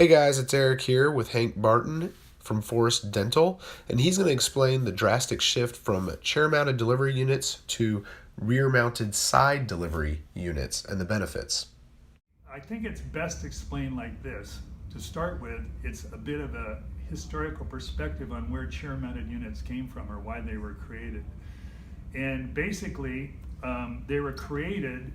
Hey guys, it's Eric here with Hank Barton from Forest Dental, and he's going to explain the drastic shift from chair-mounted delivery units to rear-mounted side delivery units and the benefits. I think it's best explained like this. To start with, it's a bit of a historical perspective on where chair-mounted units came from or why they were created. And basically, they were created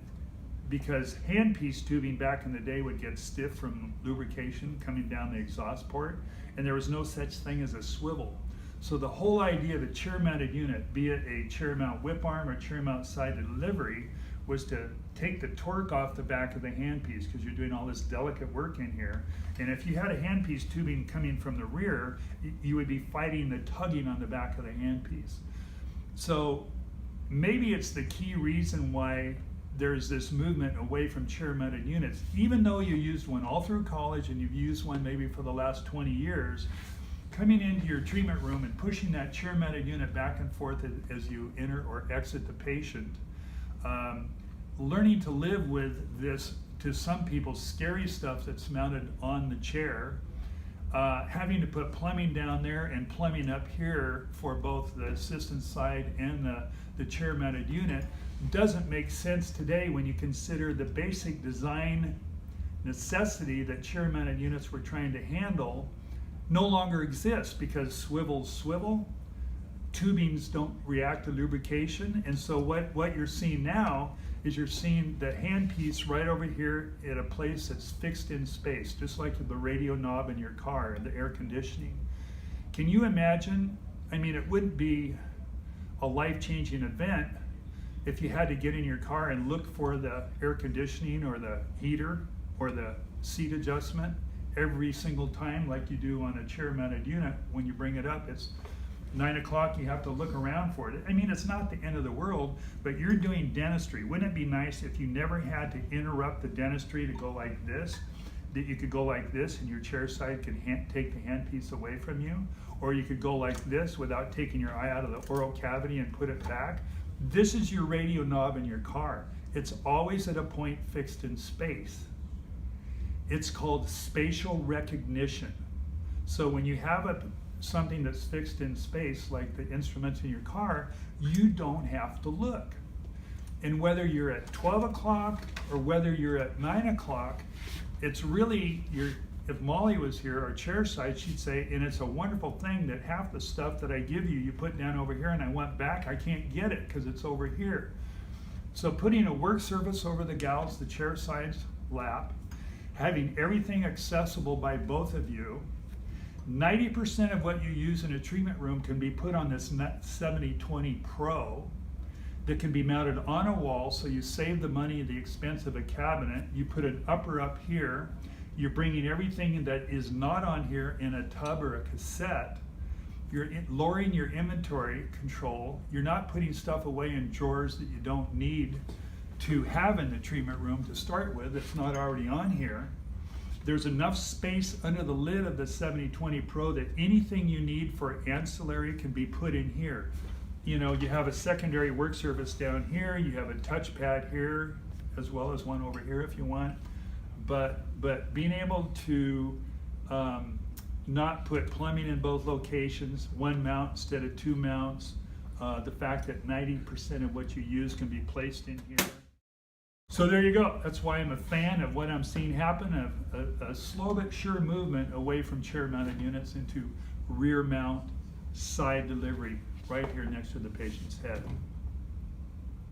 because handpiece tubing back in the day would get stiff from lubrication coming down the exhaust port, and there was no such thing as a swivel. So the whole idea of a chair-mounted unit, be it a chair-mount whip arm or chair-mount side delivery, was to take the torque off the back of the handpiece because you're doing all this delicate work in here. And if you had a handpiece tubing coming from the rear, you would be fighting the tugging on the back of the handpiece. So maybe it's the key reason why there's this movement away from chair-mounted units. Even though you used one all through college and you've used one maybe for the last 20 years, coming into your treatment room and pushing that chair-mounted unit back and forth as you enter or exit the patient, learning to live with this, to some people, scary stuff that's mounted on the chair, having to put plumbing down there and plumbing up here for both the assistant side and the chair-mounted unit doesn't make sense today when you consider the basic design necessity that chair-mounted units were trying to handle no longer exists because swivels swivel, tubings don't react to lubrication, and so what you're seeing now is you're seeing the handpiece right over here at a place that's fixed in space, just like the radio knob in your car and the air conditioning. Can you imagine? I mean, it wouldn't be a life-changing event if you had to get in your car and look for the air conditioning or the heater or the seat adjustment every single time like you do on a chair-mounted unit. When you bring it up, it's 9 o'clock, you have to look around for it. I mean, it's not the end of the world, but you're doing dentistry. Wouldn't it be nice if you never had to interrupt the dentistry to go like this, that you could go like this and your chair side could take the handpiece away from you? Or you could go like this without taking your eye out of the oral cavity and put it back. This is your radio knob in your car. It's always at a point fixed in space. It's called spatial recognition. So when you have something that's fixed in space, like the instruments in your car, you don't have to look. And whether you're at 12 o'clock or whether you're at 9 o'clock, it's really, if Molly was here, our chair side, she'd say, and it's a wonderful thing that half the stuff that I give you, you put down over here and I went back, I can't get it because it's over here. So putting a work surface over the gal's, the chair side's lap, having everything accessible by both of you, 90% of what you use in a treatment room can be put on this 7020 Pro that can be mounted on a wall, so you save the money at the expense of a cabinet. You put an upper up here. You're bringing everything that is not on here in a tub or a cassette. You're lowering your inventory control. You're not putting stuff away in drawers that you don't need to have in the treatment room to start with that's not already on here. There's enough space under the lid of the 7020 Pro that anything you need for ancillary can be put in here. You know, you have a secondary work surface down here, you have a touchpad here, as well as one over here if you want. But being able to not put plumbing in both locations, one mount instead of two mounts, the fact that 90% of what you use can be placed in here. So there you go. That's why I'm a fan of what I'm seeing happen, a slow but sure movement away from chair-mounted units into rear mount side delivery right here next to the patient's head.